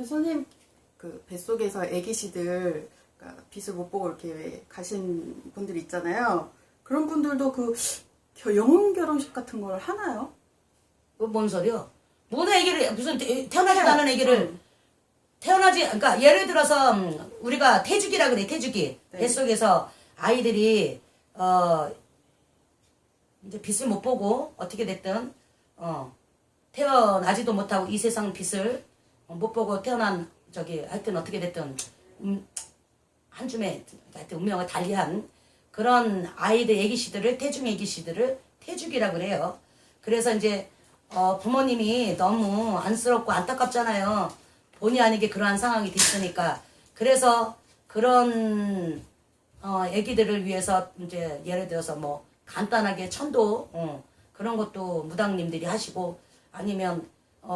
그 선생님 그 뱃속에서 애기씨들 그러니까 빛을 못 보고 이렇게 가신 분들 있잖아요. 그런 분들도 그 영혼 결혼식 같은 걸 하나요? 뭔 소리요? 무슨 애기를 무슨 태어나지도 않은 애기를 응. 그러니까 예를 들어서 우리가 태주기라 그래. 태주기. 네. 뱃속에서 아이들이 이제 빛을 못 보고 어떻게 됐든 태어나지도 못하고 이 세상 빛을 못 보고 태어난 하여튼 어떻게 됐든 한 줌의 하여튼 운명을 달리한 그런 아이들 애기씨들을 태중 애기씨들을 태주기라 그래요. 그래서 이제 부모님이 너무 안쓰럽고 안타깝잖아요. 본의 아니게 그러한 상황이 됐으니까. 그래서 그런 애기들을 위해서 이제 예를 들어서 뭐 간단하게 천도 그런 것도 무당님들이 하시고 아니면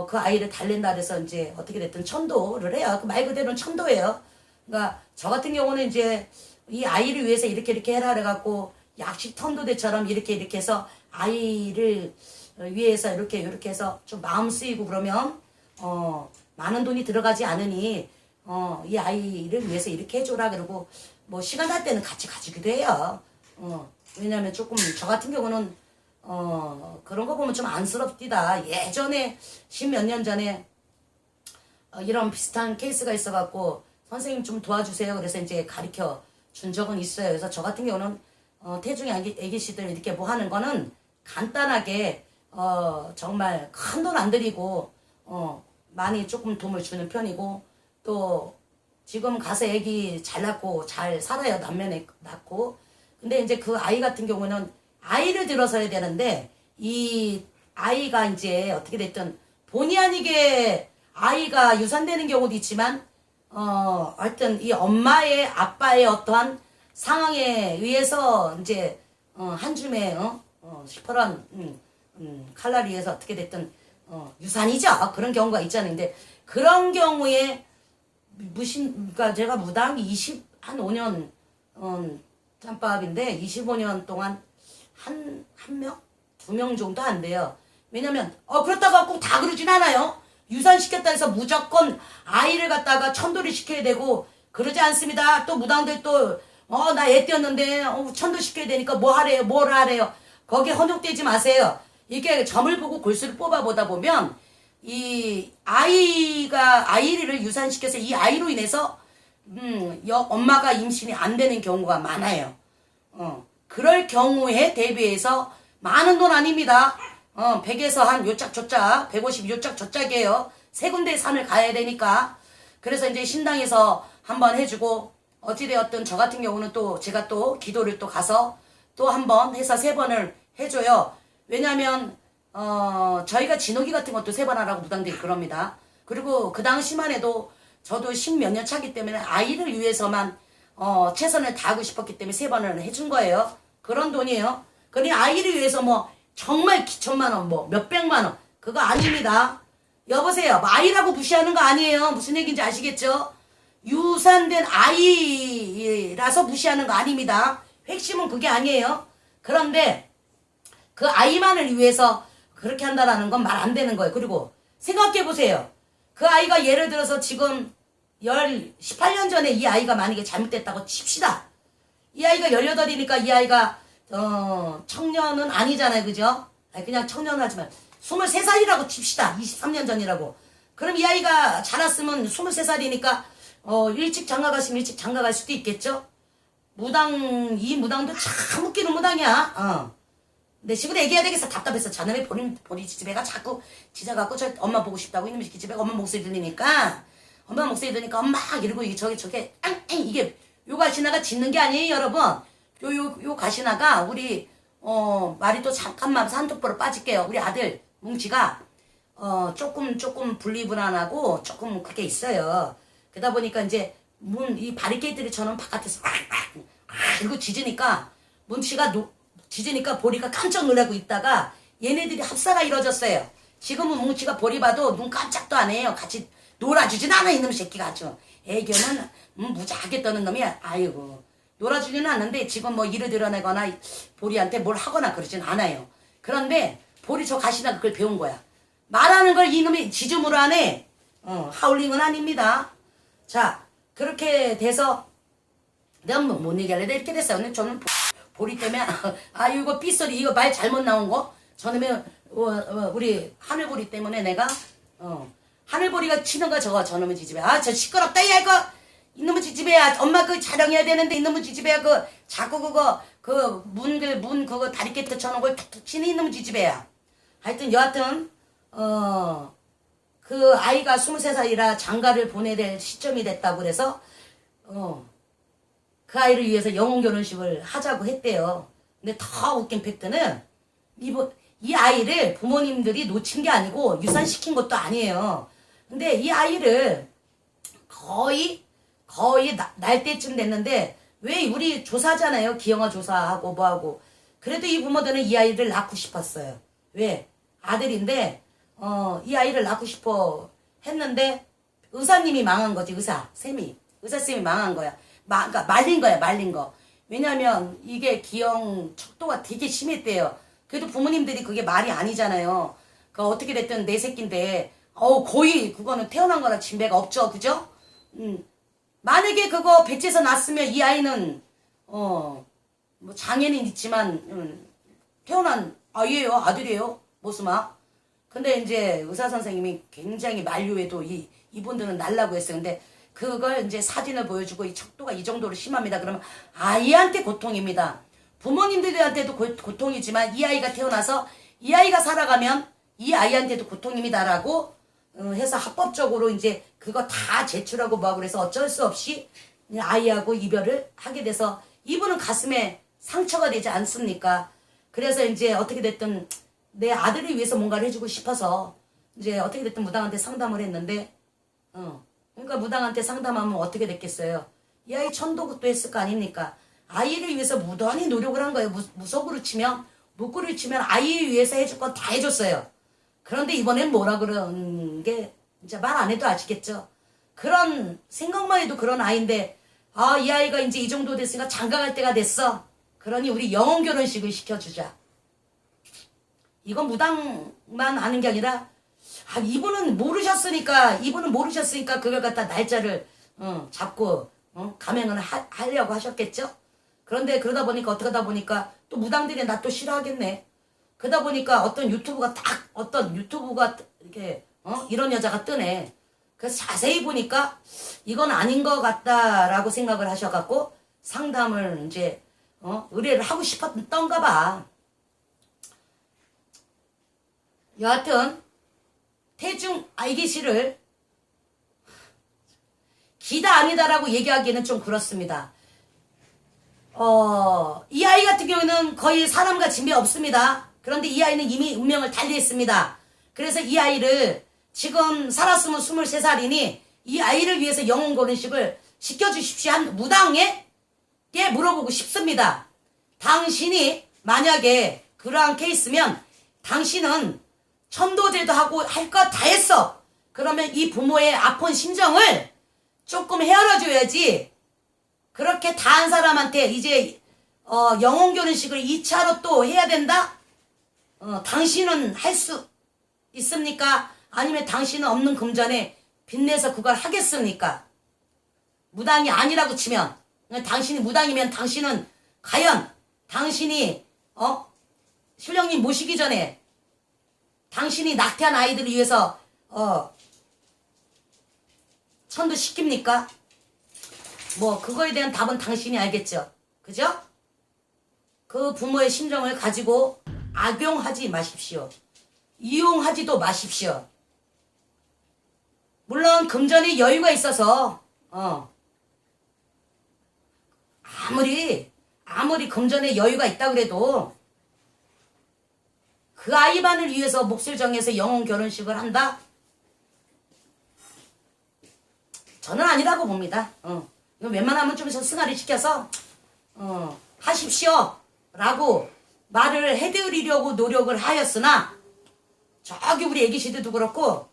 그 아이를 달랜다 그래서 이제 어떻게 됐든 천도를 해요. 그 말 그대로는 천도예요. 그러니까 저 같은 경우는 이제 이 아이를 위해서 이렇게 해라 그래갖고 약식 천도대처럼 이렇게 해서 아이를 위해서 이렇게 해서 좀 마음 쓰이고 그러면 많은 돈이 들어가지 않으니 이 아이를 위해서 이렇게 해줘라 그러고 뭐 시간 날 때는 같이 가지기도 해요. 왜냐면 조금 저 같은 경우는 그런 거 보면 좀 안쓰럽디다. 예전에 10몇 년 전에 이런 비슷한 케이스가 있어갖고 선생님 좀 도와주세요. 그래서 이제 가르쳐 준 적은 있어요. 그래서 저 같은 경우는 태중의 애기씨들 이렇게 뭐 하는 거는 간단하게 정말 큰 돈 안 들이고 많이 조금 도움을 주는 편이고 또 지금 가서 애기 잘 낳고 잘 살아요. 남면에 낳고. 근데 이제 그 아이 같은 경우는 아이를 들어서야 되는데 이 아이가 이제 어떻게 됐든 본의 아니게 아이가 유산되는 경우도 있지만 하여튼 이 엄마의 아빠의 어떠한 상황에 의해서 이제 한 줌의 시퍼런 칼날이에서 어떻게 됐든 유산이죠. 그런 경우가 있잖아요. 근데 그런 경우에 그러니까 제가 무당 한 5년 짬밥인데 25년 동안 한 명? 2명 정도 안 돼요. 왜냐면 그렇다고 꼭 다 그러진 않아요. 유산시켰다 해서 무조건 아이를 갖다가 천도를 시켜야 되고 그러지 않습니다. 또 무당들 또 나 애 띄었는데 천도 시켜야 되니까 뭘 하래요. 거기에 헌욕되지 마세요. 이게 점을 보고 골수를 뽑아보다 보면 이 아이를 유산시켜서 이 아이로 인해서 엄마가 임신이 안 되는 경우가 많아요. 그럴 경우에 대비해서 많은 돈 아닙니다. 100에서 한 요짝 저짝 150 요짝 저짝이에요. 세 군데 산을 가야 되니까. 그래서 이제 신당에서 한번 해주고 어찌되었든 저 같은 경우는 또 제가 또 기도를 또 가서 또 한번 해서 3번을 해줘요. 왜냐면 저희가 진호기 같은 것도 3번 하라고 무당들이 그럽니다. 그리고 그 당시만 해도 저도 10몇 년 차기 때문에 아이를 위해서만 최선을 다하고 싶었기 때문에 3번을 해준 거예요. 그런 돈이에요. 그러니 아이를 위해서 뭐 정말 기천만 원, 뭐 몇백만 원 그거 아닙니다. 여보세요. 뭐 아이라고 무시하는 거 아니에요. 무슨 얘기인지 아시겠죠? 유산된 아이라서 무시하는 거 아닙니다. 핵심은 그게 아니에요. 그런데 그 아이만을 위해서 그렇게 한다라는 건 말 안 되는 거예요. 그리고 생각해보세요. 그 아이가 예를 들어서 지금 18년 전에 이 아이가 만약에 잘못됐다고 칩시다. 이 아이가 18이니까 이 아이가 청년은 아니잖아요. 그죠? 그냥 청년 하지만 23살이라고 칩시다. 23년 전이라고. 그럼 이 아이가 자랐으면 23살이니까 일찍 장가갔으면 일찍 장가갈 수도 있겠죠? 이 무당도 참 웃기는 무당이야. 근데 시골에 얘기해야 되겠어. 답답해서 자네의 본인 지집애가 자꾸 짖어갖고 저 엄마 보고 싶다고 이놈의 기집애가 엄마 목소리 들리니까 엄마 이러고 저게 이게 요 가시나가 짖는 게 아니에요 여러분. 요 가시나가 우리 말이 또 잠깐만 산톡보로 빠질게요. 우리 아들 뭉치가 조금 분리불안하고 조금 그게 있어요. 그러다 보니까 이제 이 바리케이트를 쳐놓은 바깥에서 이러고 짖으니까 뭉치가 짖으니까 보리가 깜짝 놀라고 있다가 얘네들이 합사가 이루어졌어요. 지금은 뭉치가 보리 봐도 눈 깜짝도 안 해요. 같이 놀아주진 않아 이놈 새끼가 아주. 애교는 무지하게 떠는 놈이야. 아이고 놀아주지는 않는데 지금 뭐 일을 드러내거나 보리한테 뭘 하거나 그러진 않아요. 그런데 보리 저 가시나 그걸 배운 거야. 말하는 걸 이놈이 지줌으로 하네. 하울링은 아닙니다. 자, 그렇게 돼서 내가 못 얘기할래. 이렇게 됐어요. 근데 저는 보리 때문에 아유 이거 삐소리 이거 말 잘못 나온 거 저놈의 우리 하늘보리 때문에 내가 하늘보리가 치는 거 저놈의 지집애 저 시끄럽다 야 이거 이놈의 지집애야 엄마 그 촬영해야 되는데 이놈의 지집애야 그 자꾸 그거 그 문 그거 다리 깨트 쳐놓은 걸 툭툭 치는 이놈의 지집애야. 하여튼 여하튼 그 아이가 23살이라 장가를 보내야 될 시점이 됐다고 그래서 그 아이를 위해서 영혼 결혼식을 하자고 했대요. 근데 더 웃긴 팩트는 이 아이를 부모님들이 놓친 게 아니고 유산시킨 것도 아니에요. 근데 이 아이를 거의 날 때쯤 됐는데 왜 우리 조사잖아요. 기형아 조사하고 뭐하고. 그래도 이 부모들은 이 아이를 낳고 싶었어요. 왜? 아들인데 이 아이를 낳고 싶어 했는데 의사님이 망한 거지. 의사쌤이 망한 거야. 그러니까 말린 거야. 말린 거. 왜냐면 이게 기형 척도가 되게 심했대요. 그래도 부모님들이 그게 말이 아니잖아요. 그 어떻게 됐든 내 새끼인데 거의 그거는 태어난 거랑 진배가 없죠. 그죠? 만약에 그거 백제에서 났으면 이 아이는 뭐 장애는 있지만 태어난 아이예요. 아들이에요. 모스마. 근데 이제 의사 선생님이 굉장히 만류해도 이분들은 날라고 했어요. 근데 그걸 이제 사진을 보여주고 이 척도가 이 정도로 심합니다. 그러면 아이한테 고통입니다. 부모님들한테도 고통이지만 이 아이가 태어나서 이 아이가 살아가면 이 아이한테도 고통입니다라고 해서 합법적으로 이제 그거 다 제출하고 뭐하고 그래서 어쩔 수 없이 아이하고 이별을 하게 돼서 이분은 가슴에 상처가 되지 않습니까? 그래서 이제 어떻게 됐든 내 아들을 위해서 뭔가를 해주고 싶어서 이제 어떻게 됐든 무당한테 상담을 했는데 그러니까 무당한테 상담하면 어떻게 됐겠어요? 이 아이 천도국도 했을 거 아닙니까? 아이를 위해서 무던히 노력을 한 거예요. 무속으로 치면 목구를 치면 아이를 위해서 해줄 건 다 해줬어요. 그런데 이번엔 뭐라 그런 게 진짜 말 안 해도 아시겠죠? 그런 생각만 해도 그런 아이인데 이 아이가 이제 이 정도 됐으니까 장가갈 때가 됐어. 그러니 우리 영혼 결혼식을 시켜주자. 이건 무당만 아는 게 아니라 이분은 모르셨으니까 그걸 갖다 날짜를 잡고 감행을 하려고 하셨겠죠? 그런데 그러다 보니까 어떻게 하다 보니까 또 무당들이 나 또 싫어하겠네. 그러다 보니까 어떤 유튜브가 이렇게 이런 여자가 뜨네. 그래서 자세히 보니까 이건 아닌 것 같다라고 생각을 하셔갖고 상담을 이제 의뢰를 하고 싶었던가 봐. 여하튼 태중 알기시를 기다 아니다라고 얘기하기에는 좀 그렇습니다. 이 아이 같은 경우는 거의 사람과 진배 없습니다. 그런데 이 아이는 이미 운명을 달리했습니다. 그래서 이 아이를 지금 살았으면 23살이니 이 아이를 위해서 영혼 결혼식을 시켜주십시오 한 무당에게 물어보고 싶습니다. 당신이 만약에 그러한 케이스면 당신은 천도제도 하고 할 것 다 했어. 그러면 이 부모의 아픈 심정을 조금 헤아려줘야지. 그렇게 다 한 사람한테 이제 영혼 결혼식을 2차로 또 해야 된다? 당신은 할 수 있습니까? 아니면 당신은 없는 금전에 빚내서 그걸 하겠습니까? 무당이 아니라고 치면 당신이 무당이면 당신은 과연 당신이 신령님 모시기 전에 당신이 낙태한 아이들을 위해서 천도 시킵니까? 뭐 그거에 대한 답은 당신이 알겠죠. 그죠? 그 부모의 심정을 가지고 악용하지 마십시오. 이용하지도 마십시오. 물론 금전에 여유가 있어서 아무리 금전에 여유가 있다 그래도 그 아이만을 위해서 몫을 정해서 영혼 결혼식을 한다? 저는 아니라고 봅니다. 이거 웬만하면 좀 승화를 시켜서 하십시오 라고 말을 해드리려고 노력을 하였으나 저기 우리 애기시대도 그렇고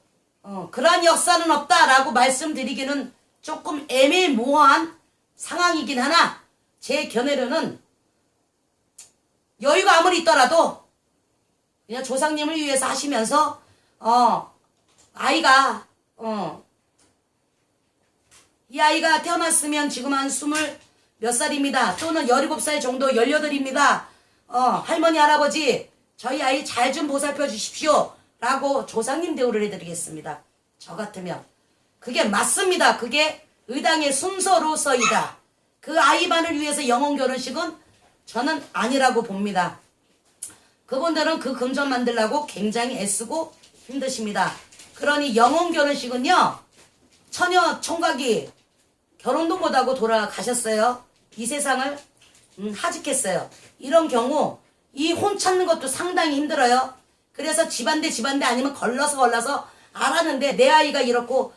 그러한 역사는 없다라고 말씀드리기는 조금 애매모호한 상황이긴 하나 제 견해로는 여유가 아무리 있더라도 그냥 조상님을 위해서 하시면서 아이가 이 아이가 태어났으면 지금 한 20몇 살입니다. 또는 17살 정도, 18입니다. 할머니, 할아버지, 저희 아이 잘 좀 보살펴 주십시오. 라고 조상님 대우를 해드리겠습니다. 저 같으면. 그게 맞습니다. 그게 의당의 순서로서이다. 그 아이만을 위해서 영혼 결혼식은 저는 아니라고 봅니다. 그분들은 그 금전 만들려고 굉장히 애쓰고 힘드십니다. 그러니 영혼 결혼식은요, 처녀 총각이 결혼도 못하고 돌아가셨어요. 이 세상을 하직했어요. 이런 경우 이 혼 찾는 것도 상당히 힘들어요. 그래서 집안대 아니면 걸러서 알았는데 내 아이가 이렇고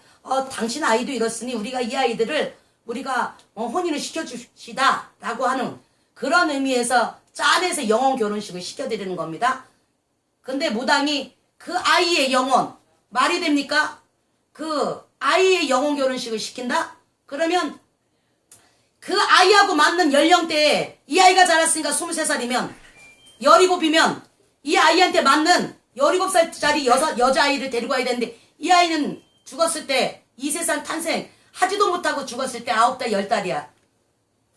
당신 아이도 이렇으니 우리가 이 아이들을 우리가 혼인을 시켜줍시다 라고 하는 그런 의미에서 짠해서 영혼 결혼식을 시켜드리는 겁니다. 근데 무당이 그 아이의 영혼 말이 됩니까? 그 아이의 영혼 결혼식을 시킨다? 그러면 그 아이하고 맞는 연령대에 이 아이가 자랐으니까 23살이면 17이면 이 아이한테 맞는 17살짜리 여자아이를 데리고 와야 되는데 이 아이는 죽었을 때 이 세상 탄생 하지도 못하고 죽었을 때 9달 10달이야.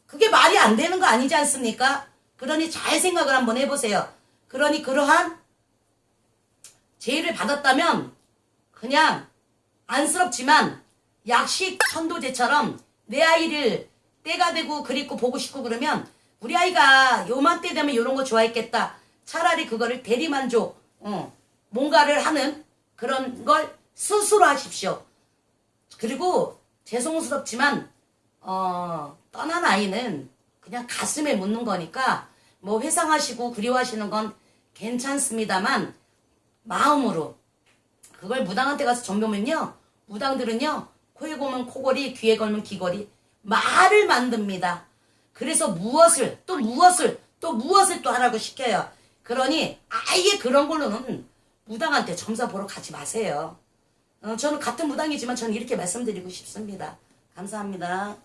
그게 말이 안 되는 거 아니지 않습니까? 그러니 잘 생각을 한번 해보세요. 그러니 그러한 제의를 받았다면 그냥 안쓰럽지만 약식 천도제처럼 내 아이를 때가 되고 그립고 보고 싶고 그러면 우리 아이가 요맘때 되면 요런 거 좋아했겠다. 차라리 그거를 대리만족 뭔가를 하는 그런 걸 스스로 하십시오. 그리고 죄송스럽지만 떠난 아이는 그냥 가슴에 묻는 거니까 뭐 회상하시고 그리워하시는 건 괜찮습니다만 마음으로 그걸 무당한테 가서 전보면요, 무당들은요 코에 걸면 코걸이, 귀에 걸면 귀걸이 말을 만듭니다. 그래서 무엇을 또 하라고 시켜요. 그러니 아예 그런 걸로는 무당한테 점사 보러 가지 마세요. 저는 같은 무당이지만 저는 이렇게 말씀드리고 싶습니다. 감사합니다.